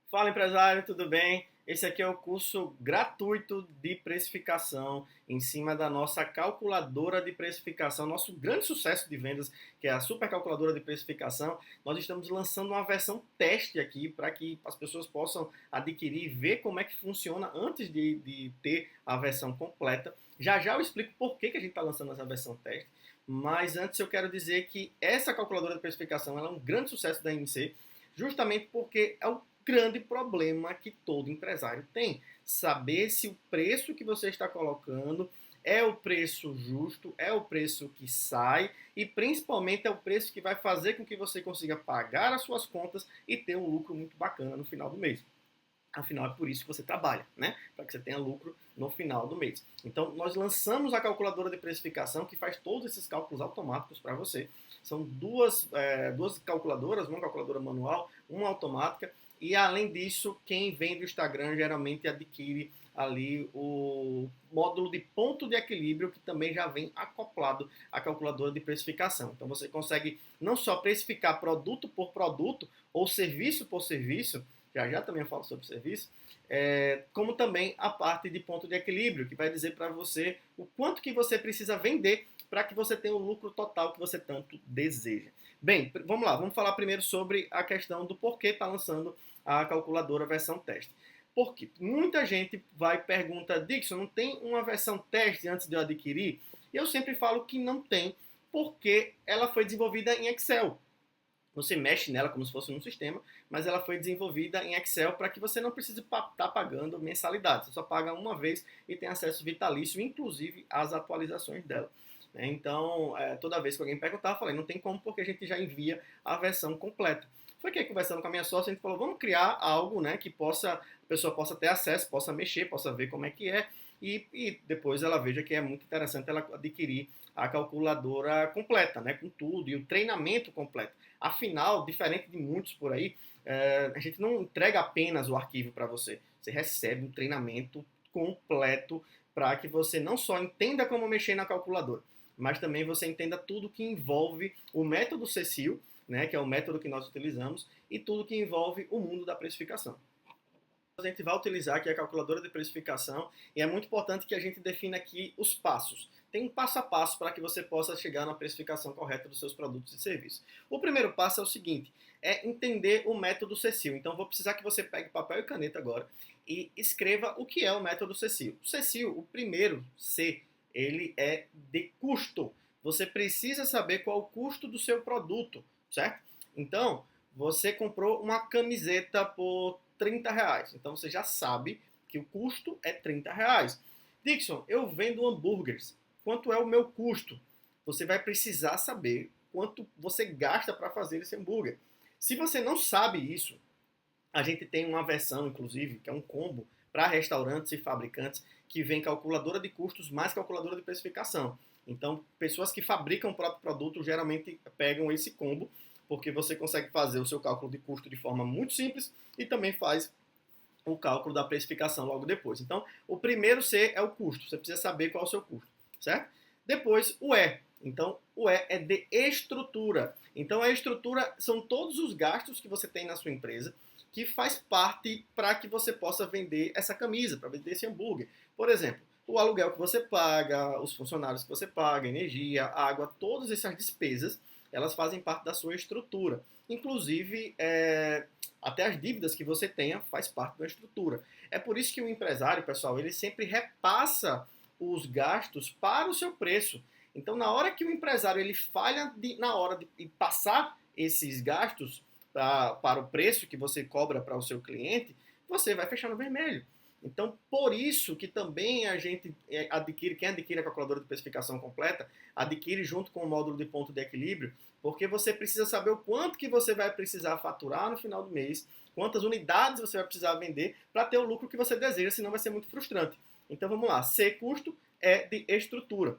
Fala empresário, tudo bem? Esse aqui é o curso gratuito de precificação em cima da nossa calculadora de precificação, nosso grande sucesso de vendas, que é a super calculadora de precificação. Nós estamos lançando uma versão teste aqui para que as pessoas possam adquirir e ver como é que funciona antes de ter a versão completa. Já já eu explico por que a gente está lançando essa versão teste, mas antes eu quero dizer que essa calculadora de precificação ela é um grande sucesso da MC, justamente porque é o grande problema que todo empresário tem. Saber se o preço que você está colocando é o preço justo, é o preço que sai e principalmente é o preço que vai fazer com que você consiga pagar as suas contas e ter um lucro muito bacana no final do mês. Afinal, é por isso que você trabalha, né? Para que você tenha lucro no final do mês. Então, nós lançamos a calculadora de precificação que faz todos esses cálculos automáticos para você. São duas calculadoras, uma calculadora manual, uma automática. E, além disso, quem vem do Instagram geralmente adquire ali o módulo de ponto de equilíbrio que também já vem acoplado à calculadora de precificação. Então, você consegue não só precificar produto por produto ou serviço por serviço, já já também eu falo sobre serviço, como também a parte de ponto de equilíbrio, que vai dizer para você o quanto que você precisa vender para que você tenha o lucro total que você tanto deseja. Bem, vamos lá, vamos falar primeiro sobre a questão do porquê está lançando a calculadora versão teste. Porque muita gente vai e pergunta, Dixon, não tem uma versão teste antes de eu adquirir? E eu sempre falo que não tem, porque ela foi desenvolvida em Excel. Você mexe nela como se fosse um sistema, mas ela foi desenvolvida em Excel para que você não precise estar pagando mensalidade. Você só paga uma vez e tem acesso vitalício, inclusive às atualizações dela. Então, toda vez que alguém perguntar, eu falei, não tem como porque a gente já envia a versão completa. Foi que conversando com a minha sócia, a gente falou, vamos criar algo, né, que a pessoa possa ter acesso, possa mexer, possa ver como é que é, e depois ela veja que é muito interessante ela adquirir a calculadora completa, né, com tudo, e o treinamento completo. Afinal, diferente de muitos por aí, a gente não entrega apenas o arquivo para você. Você recebe um treinamento completo para que você não só entenda como mexer na calculadora, mas também você entenda tudo que envolve o método Cecil, né, que é o método que nós utilizamos, e tudo que envolve o mundo da precificação. A gente vai utilizar aqui a calculadora de precificação e é muito importante que a gente defina aqui os passos. Tem um passo a passo para que você possa chegar na precificação correta dos seus produtos e serviços. O primeiro passo é o seguinte, é entender o método Cecil. Então vou precisar que você pegue papel e caneta agora e escreva o que é o método Cecil. O Cecil, o primeiro C, ele é de custo. Você precisa saber qual o custo do seu produto, certo? Então, você comprou uma camiseta por R$ 30. Então você já sabe que o custo é R$ 30. Dixon, eu vendo hambúrgueres. Quanto é o meu custo? Você vai precisar saber quanto você gasta para fazer esse hambúrguer. Se você não sabe isso, a gente tem uma versão, inclusive, que é um combo para restaurantes e fabricantes, que vem calculadora de custos mais calculadora de precificação. Então, pessoas que fabricam o próprio produto geralmente pegam esse combo, porque você consegue fazer o seu cálculo de custo de forma muito simples e também faz o cálculo da precificação logo depois. Então, o primeiro C é o custo. Você precisa saber qual é o seu custo, certo? Depois, o E. Então, o E é de estrutura. Então, a estrutura são todos os gastos que você tem na sua empresa que faz parte para que você possa vender essa camisa, para vender esse hambúrguer. Por exemplo, o aluguel que você paga, os funcionários que você paga, energia, água, todas essas despesas, elas fazem parte da sua estrutura. Inclusive, até as dívidas que você tenha faz parte da estrutura. É por isso que o empresário, pessoal, ele sempre repassa os gastos para o seu preço. Então, na hora que o empresário ele falha na hora de passar esses gastos para o preço que você cobra para o seu cliente, você vai fechar no vermelho. Então, por isso que também a gente quem adquire a calculadora de precificação completa, adquire junto com o módulo de ponto de equilíbrio, porque você precisa saber o quanto que você vai precisar faturar no final do mês, quantas unidades você vai precisar vender para ter o lucro que você deseja, senão vai ser muito frustrante. Então, vamos lá. C, custo, é de estrutura.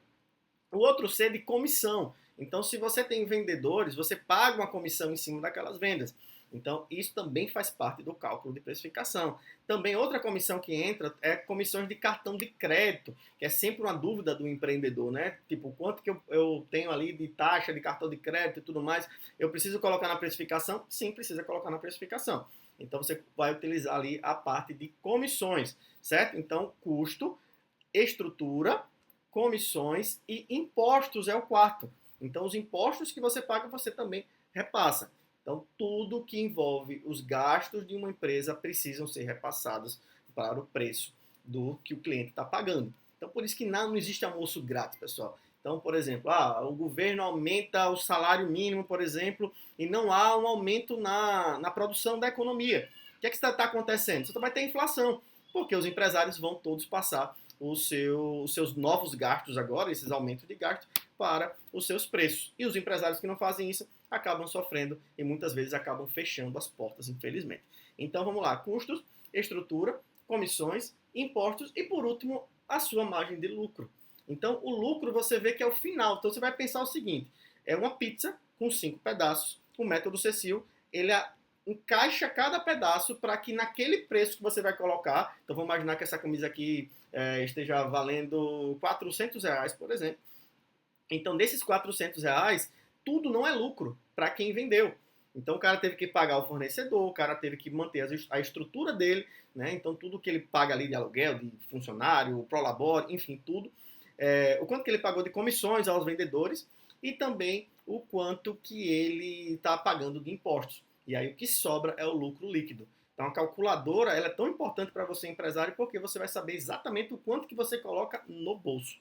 O outro C é de comissão. Então, se você tem vendedores, você paga uma comissão em cima daquelas vendas. Então, isso também faz parte do cálculo de precificação. Também outra comissão que entra é comissões de cartão de crédito, que é sempre uma dúvida do empreendedor, né? Tipo, quanto que eu tenho ali de taxa de cartão de crédito e tudo mais, eu preciso colocar na precificação? Sim, precisa colocar na precificação. Então, você vai utilizar ali a parte de comissões, certo? Então, custo, estrutura, comissões e impostos é o quarto. Então, os impostos que você paga, você também repassa. Então, tudo que envolve os gastos de uma empresa precisam ser repassados para o preço do que o cliente está pagando. Então, por isso que não existe almoço grátis, pessoal. Então, por exemplo, o governo aumenta o salário mínimo, por exemplo, e não há um aumento na produção da economia. O que é que está acontecendo? Você vai ter inflação, porque os empresários vão todos passar os seus novos gastos agora, esses aumentos de gastos, para os seus preços. E os empresários que não fazem isso acabam sofrendo e muitas vezes acabam fechando as portas, infelizmente. Então vamos lá, custos, estrutura, comissões, impostos e por último a sua margem de lucro. Então o lucro você vê que é o final. Então você vai pensar o seguinte, é uma pizza com 5 pedaços, o método Cecil, ele encaixa cada pedaço para que naquele preço que você vai colocar, então vamos imaginar que essa camisa aqui esteja valendo R$ 400, por exemplo. Então desses R$ 400, tudo não é lucro para quem vendeu. Então o cara teve que pagar o fornecedor, o cara teve que manter a estrutura dele, né? Então tudo que ele paga ali de aluguel, de funcionário, prolabore, enfim, tudo. O quanto que ele pagou de comissões aos vendedores e também o quanto que ele está pagando de impostos. E aí o que sobra é o lucro líquido. Então a calculadora ela é tão importante para você empresário porque você vai saber exatamente o quanto que você coloca no bolso.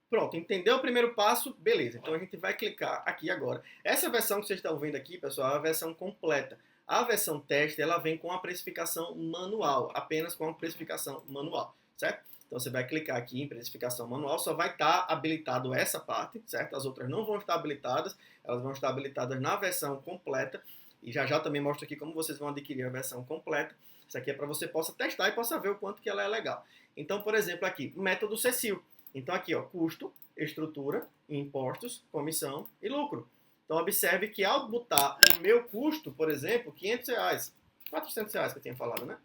Pronto, entendeu o primeiro passo? Beleza, então a gente vai clicar aqui agora. Essa versão que vocês estão vendo aqui, pessoal, é a versão completa. A versão teste, ela vem com a precificação manual, apenas com a precificação manual, certo? Então você vai clicar aqui em precificação manual, só vai estar habilitado essa parte, certo? As outras não vão estar habilitadas, elas vão estar habilitadas na versão completa. E já já também mostro aqui como vocês vão adquirir a versão completa. Isso aqui é para você possa testar e possa ver o quanto que ela é legal. Então, por exemplo, aqui, método Cecil. Então aqui, ó, custo, estrutura, impostos, comissão e lucro. Então observe que ao botar o meu custo, por exemplo, R$ 500, R$ 400 que eu tinha falado, né?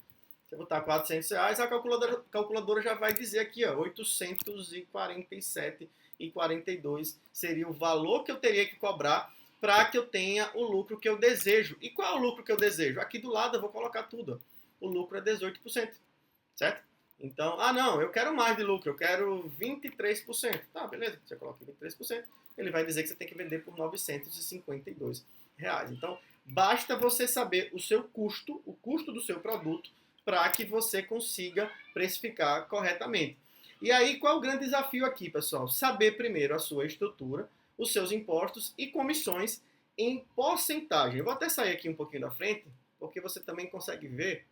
Se eu botar R$ 400, a calculadora já vai dizer aqui, ó, 847,42 seria o valor que eu teria que cobrar para que eu tenha o lucro que eu desejo. E qual é o lucro que eu desejo? Aqui do lado eu vou colocar tudo. Ó. O lucro é 18%, certo? Então, não, eu quero mais de lucro, eu quero 23%. Tá, beleza, você coloca 23%, ele vai dizer que você tem que vender por R$ 952. Então, basta você saber o seu custo, o custo do seu produto, para que você consiga precificar corretamente. E aí, qual é o grande desafio aqui, pessoal? Saber primeiro a sua estrutura, os seus impostos e comissões em porcentagem. Eu vou até sair aqui um pouquinho da frente, porque você também consegue ver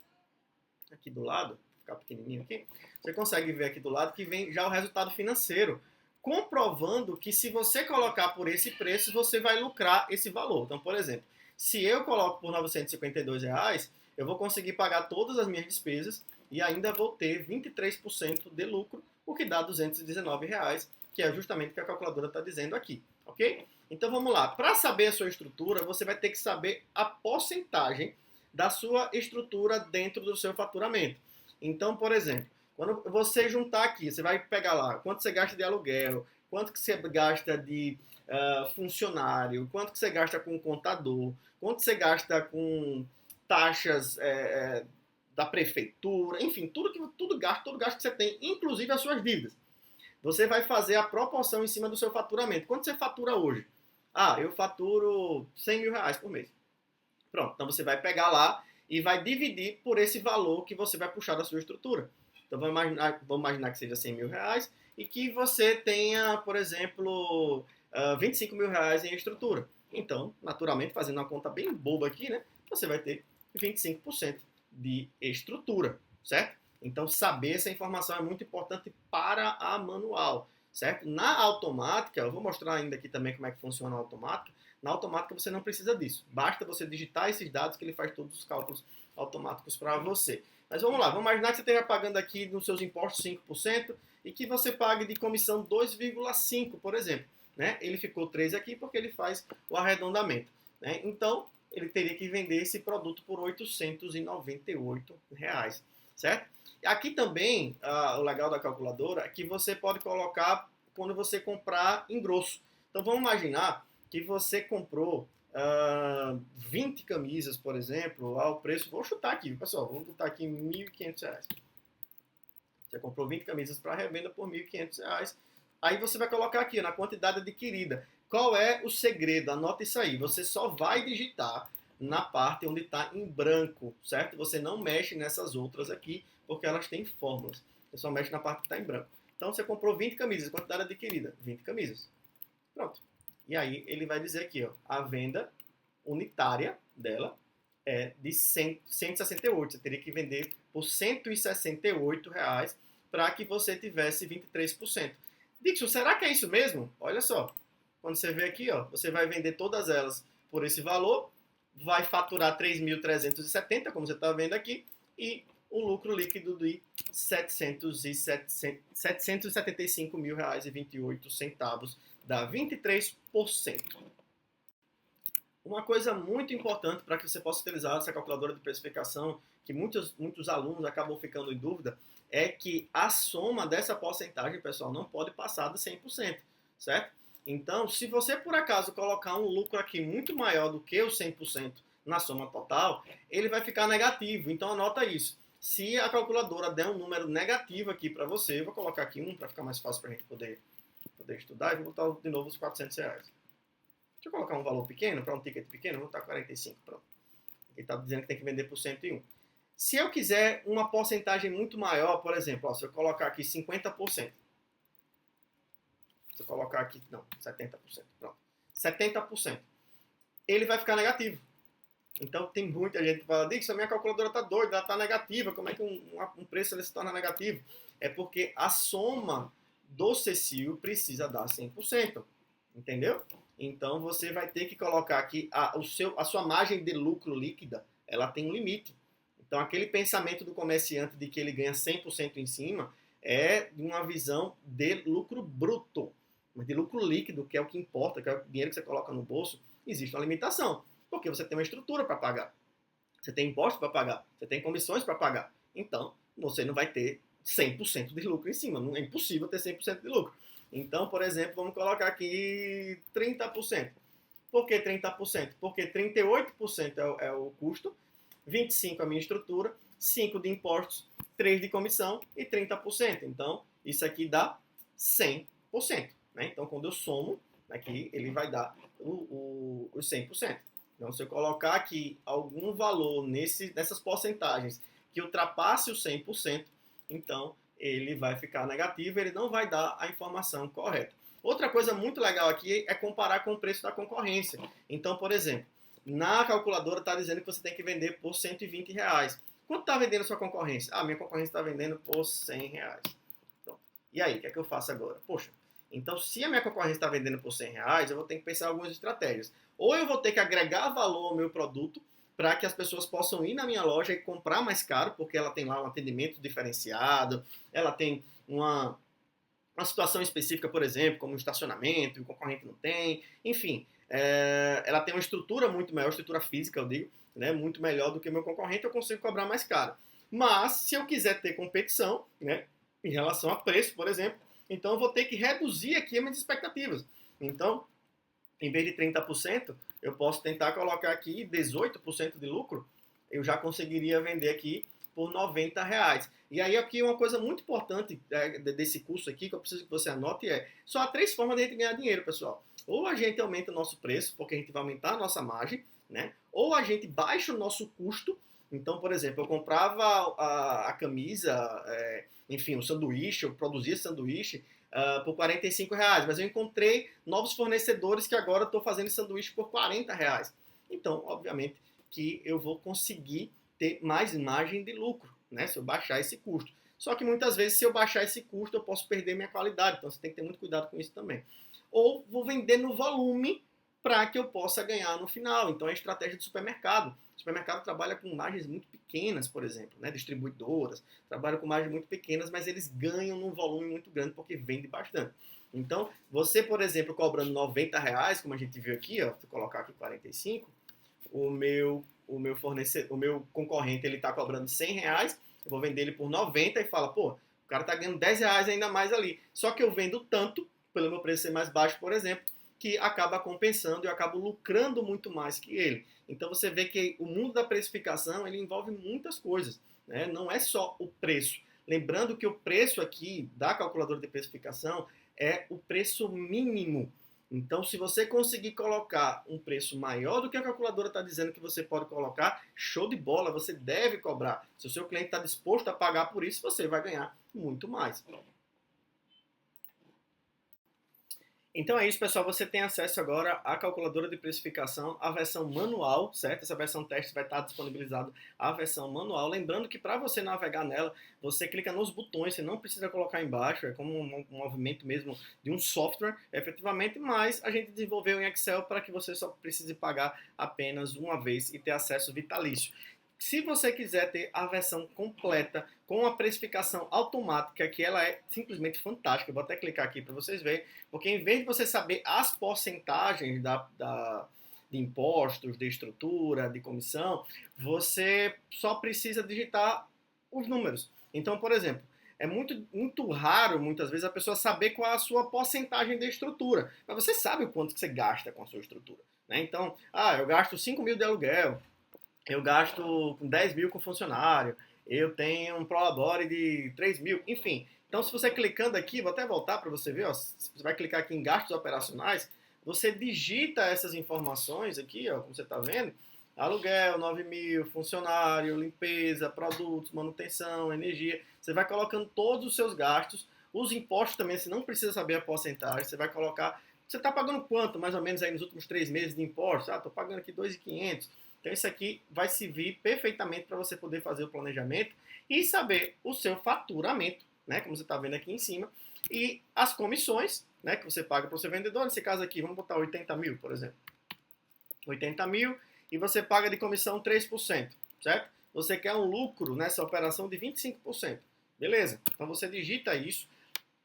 aqui do lado, ficar pequenininho aqui, você consegue ver aqui do lado que vem já o resultado financeiro, comprovando que se você colocar por esse preço, você vai lucrar esse valor. Então, por exemplo, se eu coloco por R$ 952, eu vou conseguir pagar todas as minhas despesas e ainda vou ter 23% de lucro, o que dá R$ 219, que é justamente o que a calculadora está dizendo aqui, ok? Então vamos lá, para saber a sua estrutura, você vai ter que saber a porcentagem da sua estrutura dentro do seu faturamento. Então, por exemplo, quando você juntar aqui, você vai pegar lá quanto você gasta de aluguel, quanto que você gasta de funcionário, quanto que você gasta com contador, quanto você gasta com taxas da prefeitura, enfim, todo gasto que você tem, inclusive as suas dívidas. Você vai fazer a proporção em cima do seu faturamento. Quanto você fatura hoje? Eu faturo R$ 100.000 por mês. Pronto, então você vai pegar lá e vai dividir por esse valor que você vai puxar da sua estrutura. Então vamos imaginar que seja R$ 100.000 e que você tenha, por exemplo, R$ 25.000 em estrutura. Então, naturalmente, fazendo uma conta bem boba aqui, né? Você vai ter 25% de estrutura, certo? Então, saber essa informação é muito importante para a manual, certo? Na automática, eu vou mostrar ainda aqui também como é que funciona a automática. Na automática você não precisa disso. Basta você digitar esses dados que ele faz todos os cálculos automáticos para você. Mas vamos lá, vamos imaginar que você esteja pagando aqui nos seus impostos 5% e que você pague de comissão 2,5%, por exemplo. Né? Ele ficou 3 aqui porque ele faz o arredondamento. né? Então, ele teria que vender esse produto por R$ 898, certo? Aqui também, o legal da calculadora é que você pode colocar quando você comprar em grosso. Então, vamos imaginar que você comprou 20 camisas, por exemplo, ao preço, vou chutar aqui, pessoal, vamos botar aqui R$ 1.500. Você comprou 20 camisas para revenda por R$ 1.500. Aí você vai colocar aqui na quantidade adquirida. Qual é o segredo? Anota isso aí. Você só vai digitar na parte onde está em branco, certo? Você não mexe nessas outras aqui, porque elas têm fórmulas. Você só mexe na parte que está em branco. Então você comprou 20 camisas, quantidade adquirida, 20 camisas. Pronto. E aí ele vai dizer aqui, ó, a venda unitária dela é de 168. Você teria que vender por R$ 168 para que você tivesse 23%. Dixon, será que é isso mesmo? Olha só. Quando você vê aqui, ó, você vai vender todas elas por esse valor, vai faturar 3.370, como você está vendo aqui, e um lucro líquido de R$ 775.000,28, dá 23%. Uma coisa muito importante para que você possa utilizar essa calculadora de precificação, que muitos alunos acabam ficando em dúvida, é que a soma dessa porcentagem, pessoal, não pode passar de 100%, certo? Então, se você por acaso colocar um lucro aqui muito maior do que o 100% na soma total, ele vai ficar negativo. Então, anota isso. Se a calculadora der um número negativo aqui para você, eu vou colocar aqui um para ficar mais fácil para a gente poder estudar, e vou botar de novo os R$ 400. Deixa eu colocar um valor pequeno, para um ticket pequeno, vou botar 45, pronto. Ele está dizendo que tem que vender por 101. Se eu quiser uma porcentagem muito maior, por exemplo, ó, se eu colocar aqui 50%, se eu colocar aqui, não, 70%, pronto, 70%, ele vai ficar negativo. Então tem muita gente que fala, Dixon, a minha calculadora está doida, ela está negativa, como é que um preço ele se torna negativo? É porque a soma do CECIL precisa dar 100%, entendeu? Então você vai ter que colocar aqui a sua margem de lucro líquida, ela tem um limite. Então aquele pensamento do comerciante de que ele ganha 100% em cima é uma visão de lucro bruto. Mas de lucro líquido, que é o que importa, que é o dinheiro que você coloca no bolso, existe uma limitação. Porque você tem uma estrutura para pagar. Você tem impostos para pagar. Você tem comissões para pagar. Então, você não vai ter 100% de lucro em cima. Não é impossível ter 100% de lucro. Então, por exemplo, vamos colocar aqui 30%. Por que 30%? Porque 38% é o custo, 25% a minha estrutura, 5% de impostos, 3% de comissão e 30%. Então, isso aqui dá 100%. Né? Então, quando eu somo, aqui ele vai dar os 100%. Então, se eu colocar aqui algum valor nessas porcentagens que ultrapasse os 100%, então ele vai ficar negativo, ele não vai dar a informação correta. Outra coisa muito legal aqui é comparar com o preço da concorrência. Então, por exemplo, na calculadora está dizendo que você tem que vender por R$ 120. Quanto está vendendo a sua concorrência? Minha concorrência está vendendo por R$ 100. Pronto. E aí, o que é que eu faço agora? Poxa, então se a minha concorrência está vendendo por R$ 100, eu vou ter que pensar em algumas estratégias. Ou eu vou ter que agregar valor ao meu produto para que as pessoas possam ir na minha loja e comprar mais caro, porque ela tem lá um atendimento diferenciado, ela tem uma situação específica, por exemplo, como um estacionamento, e o concorrente não tem, enfim, ela tem uma estrutura muito maior, estrutura física, eu digo, né, muito melhor do que o meu concorrente, eu consigo cobrar mais caro. Mas, se eu quiser ter competição, né, em relação a preço, por exemplo, então eu vou ter que reduzir aqui as minhas expectativas. Então, em vez de 30%, eu posso tentar colocar aqui 18% de lucro, eu já conseguiria vender aqui por R$ 90. E aí aqui uma coisa muito importante desse curso aqui, que eu preciso que você anote, só há 3 formas de a gente ganhar dinheiro, pessoal. Ou a gente aumenta o nosso preço, porque a gente vai aumentar a nossa margem, né? Ou a gente baixa o nosso custo. Então, por exemplo, eu comprava a camisa, enfim, o sanduíche, eu produzia sanduíche, por R$ 45, mas eu encontrei novos fornecedores que agora estou fazendo sanduíche por R$ 40. Então, obviamente, que eu vou conseguir ter mais margem de lucro, né, se eu baixar esse custo. Só que muitas vezes, se eu baixar esse custo, eu posso perder minha qualidade, então você tem que ter muito cuidado com isso também. Ou vou vender no volume para que eu possa ganhar no final. Então é a estratégia do supermercado. O supermercado trabalha com margens muito pequenas, por exemplo, né? Distribuidoras trabalham com margens muito pequenas, mas eles ganham num volume muito grande porque vende bastante. Então, você, por exemplo, cobrando R$ 90, como a gente viu aqui, ó, vou colocar aqui 45, o meu fornecedor, o meu concorrente, ele está cobrando R$ 100, eu vou vender ele por 90 e fala, pô, o cara está ganhando R$ 10 ainda mais ali. Só que eu vendo tanto, pelo meu preço ser mais baixo, por exemplo, que acaba compensando e eu acabo lucrando muito mais que ele. Então você vê que o mundo da precificação ele envolve muitas coisas, né? Não é só o preço. Lembrando que o preço aqui da calculadora de precificação é o preço mínimo. Então, se você conseguir colocar um preço maior do que a calculadora está dizendo que você pode colocar, show de bola, você deve cobrar. Se o seu cliente está disposto a pagar por isso, você vai ganhar muito mais. Então é isso, pessoal. Você tem acesso agora à calculadora de precificação, a versão manual, certo? Essa versão teste vai estar disponibilizada a versão manual. Lembrando que para você navegar nela, você clica nos botões, você não precisa colocar embaixo, é como um movimento mesmo de um software, efetivamente, mas a gente desenvolveu em Excel para que você só precise pagar apenas uma vez e ter acesso vitalício. Se você quiser ter a versão completa com a precificação automática, que ela é simplesmente fantástica, eu vou até clicar aqui para vocês verem, porque em vez de você saber as porcentagens de impostos, de estrutura, de comissão, você só precisa digitar os números. Então, por exemplo, é muito raro, muitas vezes, a pessoa saber qual é a sua porcentagem de estrutura. Mas você sabe o quanto que você gasta com a sua estrutura. Né? Então, eu gasto 5 mil de aluguel, eu gasto com 10 mil com funcionário, eu tenho um Prolabore de 3 mil, enfim. Então, se você clicando aqui, vou até voltar para você ver, ó, você vai clicar aqui em gastos operacionais, você digita essas informações aqui, ó, como você está vendo, aluguel, 9 mil, funcionário, limpeza, produtos, manutenção, energia, você vai colocando todos os seus gastos, os impostos também, você não precisa saber a porcentagem, você vai colocar, você está pagando quanto, mais ou menos, aí nos últimos 3 meses de impostos? Estou pagando aqui 2.500. Então isso aqui vai servir perfeitamente para você poder fazer o planejamento e saber o seu faturamento, né, como você está vendo aqui em cima, e as comissões, né, que você paga para o seu vendedor. Nesse caso aqui, vamos botar 80 mil, por exemplo. 80 mil e você paga de comissão 3%, certo? Você quer um lucro nessa operação de 25%. Beleza, então você digita isso.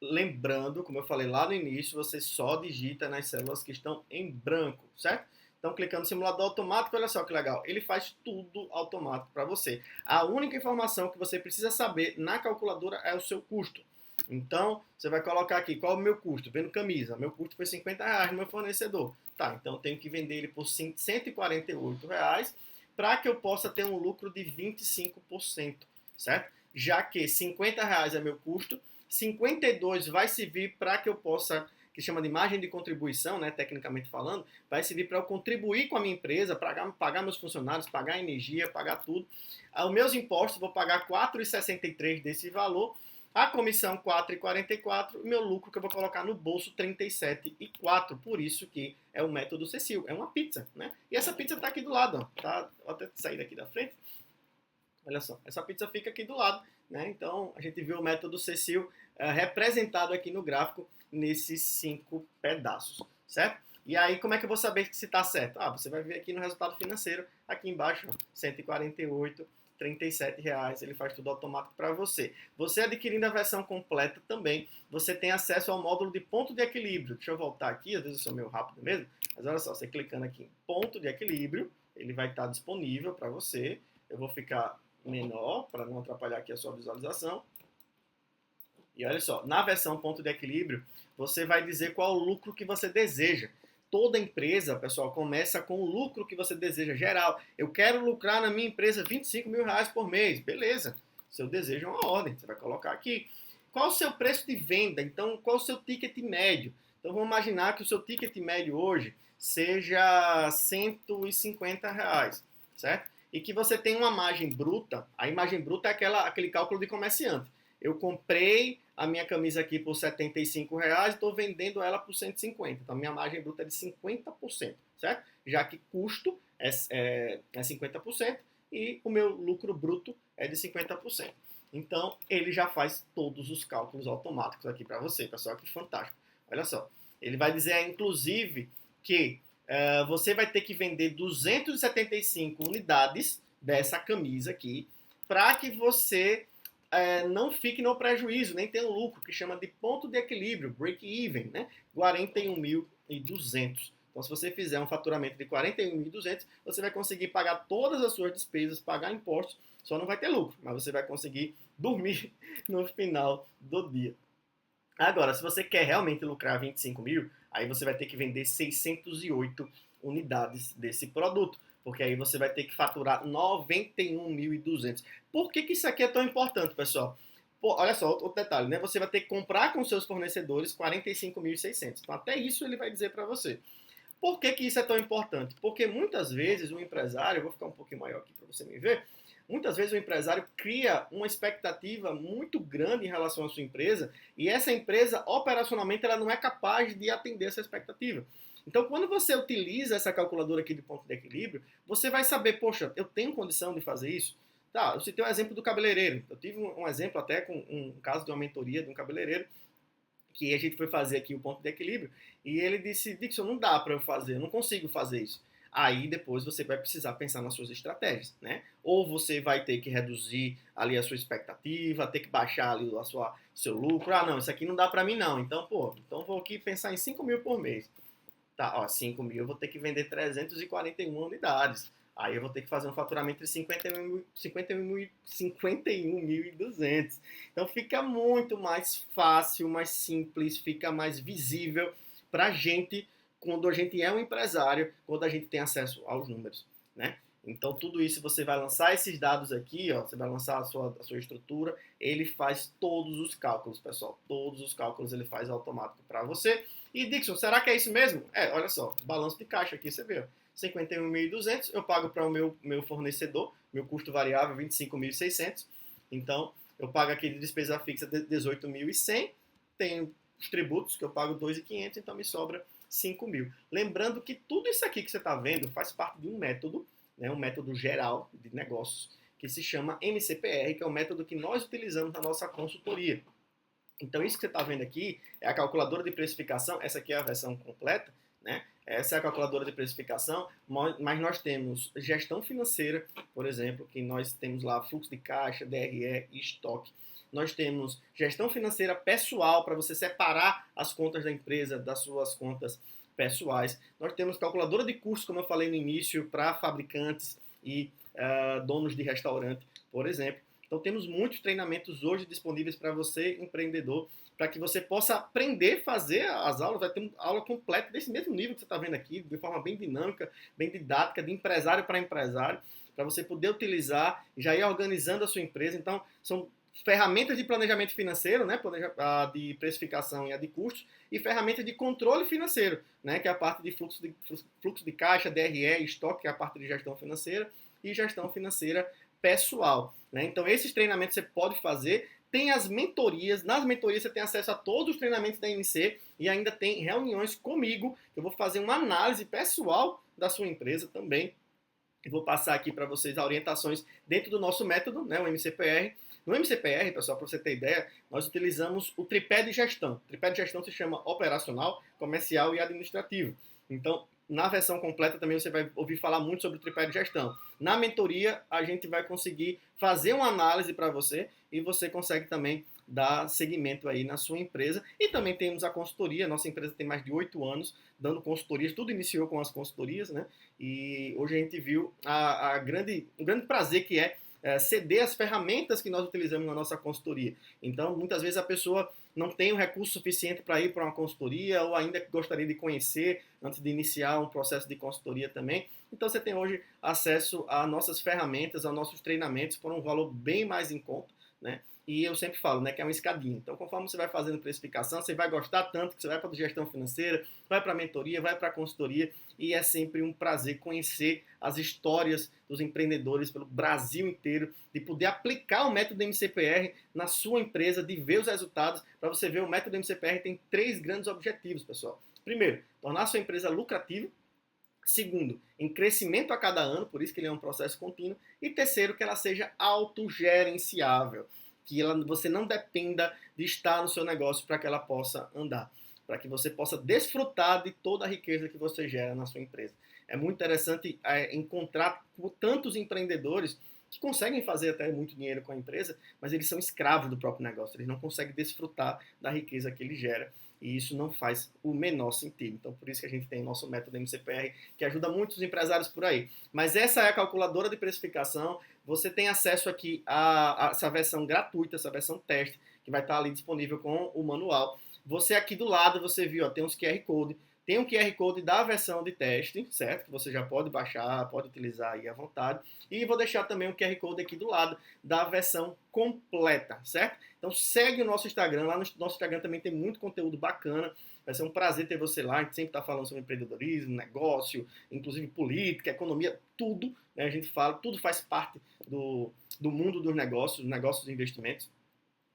Lembrando, como eu falei lá no início, você só digita nas células que estão em branco, certo? Então, clicando no simulador automático, olha só que legal. Ele faz tudo automático para você. A única informação que você precisa saber na calculadora é o seu custo. Então, você vai colocar aqui, qual é o meu custo? Vendo camisa. Meu custo foi R$ 50 no meu fornecedor. Tá, então eu tenho que vender ele por R$ 148 para que eu possa ter um lucro de 25%, certo? Já que R$ 50 é meu custo, 52 vai servir para que eu possa, que chama de margem de contribuição, né, tecnicamente falando, vai servir para eu contribuir com a minha empresa, pagar meus funcionários, pagar energia, pagar tudo. Os meus impostos, vou pagar R$ 4,63 desse valor, a comissão R$ 4,44, o meu lucro que eu vou colocar no bolso R$ 37,04, por isso que é o método Cecil, é uma pizza, né? E essa pizza está aqui do lado, ó, tá? Vou até sair daqui da frente. Olha só, essa pizza fica aqui do lado, né? Então a gente viu o método Cecil representado aqui no gráfico nesses 5 pedaços, certo? E aí como é que eu vou saber se está certo? Você vai ver aqui no resultado financeiro, aqui embaixo, ó, 148, R$ 37, ele faz tudo automático para você. Você adquirindo a versão completa também, você tem acesso ao módulo de ponto de equilíbrio. Deixa eu voltar aqui, às vezes eu sou meio rápido mesmo, mas olha só, você clicando aqui em ponto de equilíbrio, ele vai estar disponível para você. Eu vou ficar menor para não atrapalhar aqui a sua visualização. E olha só, na versão ponto de equilíbrio, você vai dizer qual o lucro que você deseja. Toda empresa, pessoal, começa com o lucro que você deseja geral. Eu quero lucrar na minha empresa R$ 25 mil por mês. Beleza, seu desejo é uma ordem, você vai colocar aqui. Qual o seu preço de venda? Então, qual o seu ticket médio? Então, vamos imaginar que o seu ticket médio hoje seja R$ 150, certo? E que você tem uma margem bruta. A margem bruta é aquele cálculo de comerciante. Eu comprei a minha camisa aqui por R$ 75 e estou vendendo ela por 150. Então, a minha margem bruta é de 50%, certo? Já que custo é 50% e o meu lucro bruto é de 50%. Então, ele já faz todos os cálculos automáticos aqui para você, pessoal. Que fantástico. Olha só. Ele vai dizer, inclusive, que você vai ter que vender 275 unidades dessa camisa aqui para que você não fique no prejuízo, nem tenha um lucro, que chama de ponto de equilíbrio, break-even, né? 41.200. Então, se você fizer um faturamento de 41.200, você vai conseguir pagar todas as suas despesas, pagar impostos, só não vai ter lucro, mas você vai conseguir dormir no final do dia. Agora, se você quer realmente lucrar 25 mil, aí você vai ter que vender 608 unidades desse produto, porque aí você vai ter que faturar 91.200. Por que isso aqui é tão importante, pessoal? Pô, olha só, outro detalhe, né? Você vai ter que comprar com seus fornecedores 45.600. Então, até isso ele vai dizer para você. Por que isso é tão importante? Porque muitas vezes o empresário, eu vou ficar um pouquinho maior aqui para você me ver, muitas vezes o empresário cria uma expectativa muito grande em relação à sua empresa e essa empresa, operacionalmente, ela não é capaz de atender essa expectativa. Então, quando você utiliza essa calculadora aqui de ponto de equilíbrio, você vai saber, poxa, eu tenho condição de fazer isso? Tá, eu citei um exemplo do cabeleireiro. Eu tive um exemplo até com um caso de uma mentoria de um cabeleireiro que a gente foi fazer aqui o ponto de equilíbrio, e ele disse, Dixon, não dá para eu fazer, eu não consigo fazer isso. Aí depois você vai precisar pensar nas suas estratégias, né? Ou você vai ter que reduzir ali a sua expectativa, ter que baixar ali seu lucro. Ah, não, isso aqui não dá para mim não. Então, então vou aqui pensar em 5 mil por mês. Tá, ó, 5 mil eu vou ter que vender 341 unidades. Aí eu vou ter que fazer um faturamento de 51.200. Então fica muito mais fácil, mais simples, fica mais visível para a gente quando a gente é um empresário, quando a gente tem acesso aos números, né? Então tudo isso você vai lançar esses dados aqui, ó, você vai lançar a sua estrutura, ele faz todos os cálculos, pessoal, todos os cálculos ele faz automático para você. E Dixon, será que é isso mesmo? Olha só, balanço de caixa aqui, você vê, ó. 51.200, eu pago para o meu fornecedor, meu custo variável 25.600. Então, eu pago aqui de despesa fixa 18.100, tenho os tributos que eu pago 2.500, então me sobra 5 mil. Lembrando que tudo isso aqui que você está vendo faz parte de um método, né, um método geral de negócios, que se chama MCPR, que é o método que nós utilizamos na nossa consultoria. Então, isso que você está vendo aqui é a calculadora de precificação, essa aqui é a versão completa, né? Essa é a calculadora de precificação, mas nós temos gestão financeira, por exemplo, que nós temos lá fluxo de caixa, DRE e estoque. Nós temos gestão financeira pessoal, para você separar as contas da empresa das suas contas pessoais. Nós temos calculadora de custos, como eu falei no início, para fabricantes e donos de restaurante, por exemplo. Então temos muitos treinamentos hoje disponíveis para você, empreendedor, para que você possa aprender a fazer as aulas. Vai ter uma aula completa desse mesmo nível que você está vendo aqui, de forma bem dinâmica, bem didática, de empresário para empresário, para você poder utilizar e já ir organizando a sua empresa. Então, são ferramentas de planejamento financeiro, né, de precificação e a de custos, e ferramentas de controle financeiro, né, que é a parte de fluxo de caixa, DRE, estoque, que é a parte de gestão financeira, e gestão financeira pessoal, né? Então, esses treinamentos você pode fazer. Tem as mentorias. Nas mentorias você tem acesso a todos os treinamentos da MC e ainda tem reuniões comigo. Eu vou fazer uma análise pessoal da sua empresa também. Eu vou passar aqui para vocês orientações dentro do nosso método, né, o MCPR. No MCPR, pessoal, para você ter ideia, nós utilizamos o tripé de gestão. O tripé de gestão se chama operacional, comercial e administrativo. Então, na versão completa também você vai ouvir falar muito sobre o tripé de gestão. Na mentoria, a gente vai conseguir fazer uma análise para você e você consegue também dar seguimento aí na sua empresa. E também temos a consultoria. Nossa empresa tem mais de 8 anos dando consultorias. Tudo iniciou com as consultorias, né? E hoje a gente viu o grande prazer que é ceder as ferramentas que nós utilizamos na nossa consultoria. Então, muitas vezes a pessoa não tem o recurso suficiente para ir para uma consultoria ou ainda gostaria de conhecer antes de iniciar um processo de consultoria também. Então, você tem hoje acesso a nossas ferramentas, a nossos treinamentos por um valor bem mais em conta, né? E eu sempre falo, né, que é uma escadinha. Então, conforme você vai fazendo precificação, você vai gostar tanto que você vai para a gestão financeira, vai para a mentoria, vai para a consultoria, e é sempre um prazer conhecer as histórias dos empreendedores pelo Brasil inteiro, de poder aplicar o método MCPR na sua empresa, de ver os resultados. Para você ver, o método MCPR tem 3 grandes objetivos, pessoal. Primeiro, tornar a sua empresa lucrativa. Segundo, em crescimento a cada ano, por isso que ele é um processo contínuo. E terceiro, que ela seja autogerenciável, que você não dependa de estar no seu negócio para que ela possa andar. para que você possa desfrutar de toda a riqueza que você gera na sua empresa. É muito interessante encontrar tantos empreendedores que conseguem fazer até muito dinheiro com a empresa, mas eles são escravos do próprio negócio, eles não conseguem desfrutar da riqueza que ele gera. E isso não faz o menor sentido. Então, por isso que a gente tem o nosso método MCPR, que ajuda muitos empresários por aí. Mas essa é a calculadora de precificação. Você tem acesso aqui a essa versão gratuita, essa versão teste, que vai estar ali disponível com o manual. Você aqui do lado, você viu, ó, tem uns QR Code. Tem um QR Code da versão de teste, certo? Que você já pode baixar, pode utilizar aí à vontade. E vou deixar também um QR Code aqui do lado da versão completa, certo? Então segue o nosso Instagram. Lá no nosso Instagram também tem muito conteúdo bacana. Vai ser um prazer ter você lá. A gente sempre está falando sobre empreendedorismo, negócio, inclusive política, economia, tudo. Né? A gente fala, tudo faz parte do mundo dos negócios e investimentos.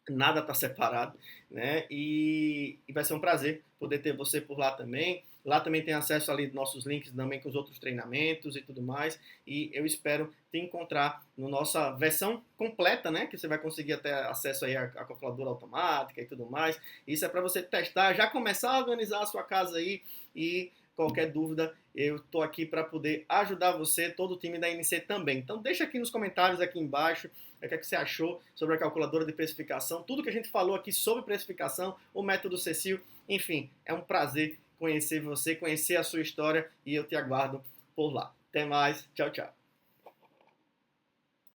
Nada está separado, né? E vai ser um prazer poder ter você por lá também. Lá também tem acesso ali nossos links também com os outros treinamentos e tudo mais. E eu espero te encontrar na nossa versão completa, né? Que você vai conseguir até acesso aí à calculadora automática e tudo mais. Isso é para você testar, já começar a organizar a sua casa aí e qualquer dúvida, eu estou aqui para poder ajudar você, todo o time da NC também. Então deixa aqui nos comentários aqui embaixo o que é que você achou sobre a calculadora de precificação, tudo que a gente falou aqui sobre precificação, o método Cecil, enfim, é um prazer conhecer você, conhecer a sua história e eu te aguardo por lá. Até mais, tchau, tchau.